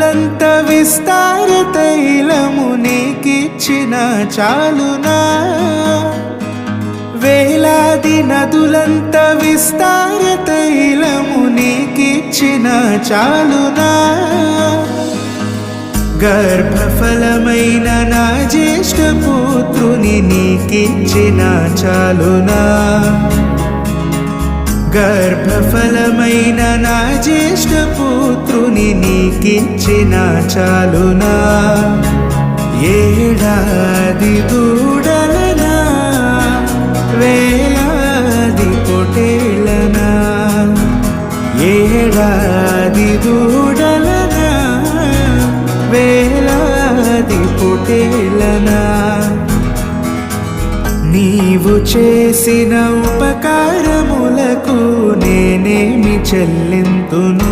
నదులంత విస్తార తైలము నీకిచ్చిన చాలునా వేలాది నదులంత విస్తార తైలము నీకిచ్చిన చాలునా గర్భఫలమైన నా జ్యేష్ఠ పుత్రుని నీకిచ్చిన చాలునా గర్భఫలమైన నా జ్యేష్ఠ పుత్రుని నీకిచ్చిన చాలునా ఏడాది దూడలనా వేలాది పొటేళ్ళనా ఏడాది దూడలనా వేలాది పొటేళ్ళనా నీవు చేసిన ఉపకారములకు నేనేమి చెల్లింతును